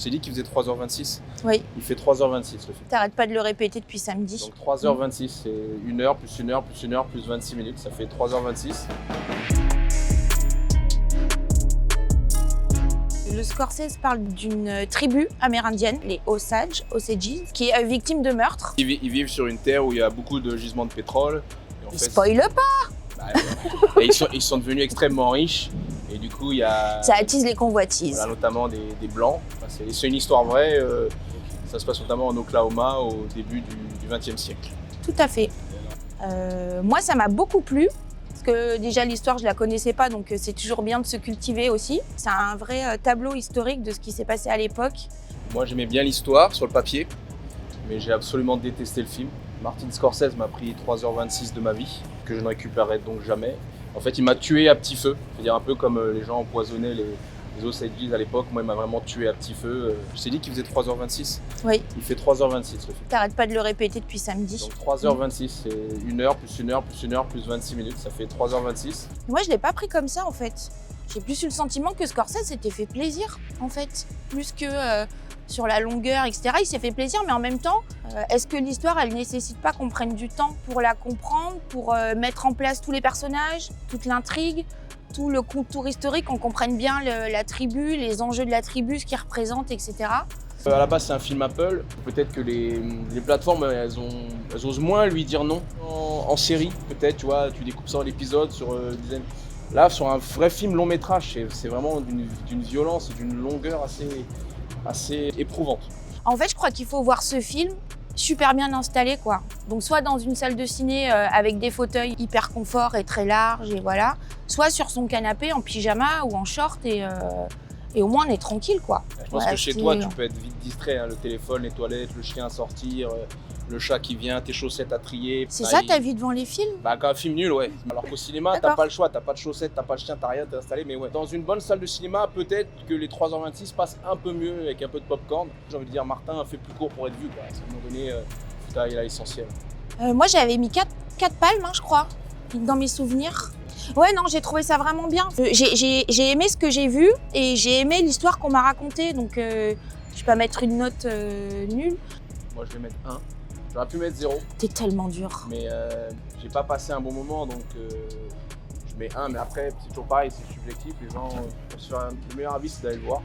t'ai dit qu'il faisait 3h26. Oui. Il fait 3h26 le film. T'arrêtes pas de le répéter depuis samedi. Donc 3h26, c'est 1 heure plus 1 heure plus 1 heure plus 26 minutes, ça fait 3h26. Le Scorsese parle d'une tribu amérindienne, les Osages, qui est victime de meurtre. Ils vivent sur une terre où il y a beaucoup de gisements de pétrole. Et en Il fait, spoile pas. et ils sont devenus extrêmement riches. Et du coup, il y a Ça attise les convoitises. voilà, notamment des Blancs. Enfin, c'est une histoire vraie. Ça se passe notamment en Oklahoma au début du XXe siècle. Tout à fait. Moi, ça m'a beaucoup plu. Parce que déjà, l'histoire, je la connaissais pas, donc c'est toujours bien de se cultiver aussi. C'est un vrai tableau historique de ce qui s'est passé à l'époque. Moi, j'aimais bien l'histoire sur le papier, mais j'ai absolument détesté le film. Martin Scorsese m'a pris 3h26 de ma vie, que je ne récupérerai donc jamais. En fait, il m'a tué à petit feu. C'est-à-dire un peu comme les gens empoisonnaient les Osages à l'époque. Moi, il m'a vraiment tué à petit feu. Je t'ai dit qu'il faisait 3h26. Oui. Il fait 3h26 le film. T'arrêtes pas de le répéter depuis samedi. Donc 3h26, c'est 1 heure plus 1 heure plus 1 heure plus 26 minutes, ça fait 3h26. Moi, je l'ai pas pris comme ça, en fait. J'ai plus eu le sentiment que Scorsese s'était fait plaisir, en fait. Plus que sur la longueur, etc. Il s'est fait plaisir, mais en même temps, est-ce que l'histoire, elle nécessite pas qu'on prenne du temps pour la comprendre, pour mettre en place tous les personnages, toute l'intrigue, tout le contour historique, qu'on comprenne bien la tribu, les enjeux de la tribu, ce qu'ils représentent, etc. À la base, c'est un film Apple. Peut-être que les plateformes, elles osent moins lui dire non. En série, peut-être, tu vois, tu découpes ça en épisodes sur dizaines. Là, sur un vrai film long métrage, c'est vraiment d'une violence et d'une longueur assez éprouvante. En fait, je crois qu'il faut voir ce film super bien installé, quoi. Donc, soit dans une salle de ciné avec des fauteuils hyper confort et très larges, et voilà. Soit sur son canapé en pyjama ou en short et au moins on est tranquille, quoi. Je pense que chez toi, tu peux être vite distrait, hein, le téléphone, les toilettes, le chien à sortir, le chat qui vient, tes chaussettes à trier. C'est ça ta vie devant les films? Bah, quand un film nul, ouais. Alors qu'au cinéma, t'as pas le choix, t'as pas de chaussettes, t'as pas de chien, t'as rien, t'es installé. Mais ouais, dans une bonne salle de cinéma, peut-être que les 3h26 passent un peu mieux avec un peu de popcorn. J'ai envie de dire, Martin a fait plus court pour être vu, quoi. À un moment donné, il a l'essentiel. Moi, j'avais mis 4 palmes, hein, je crois, dans mes souvenirs. Ouais, non, j'ai trouvé ça vraiment bien. J'ai aimé ce que j'ai vu et j'ai aimé l'histoire qu'on m'a racontée. Donc, je vais pas mettre une note nulle. Moi, je vais mettre 1. J'aurais pu mettre 0. T'es tellement dur. Mais j'ai pas passé un bon moment, donc je mets 1. Mais après, c'est toujours pareil, c'est subjectif. Les gens, le meilleur avis, c'est d'aller le voir.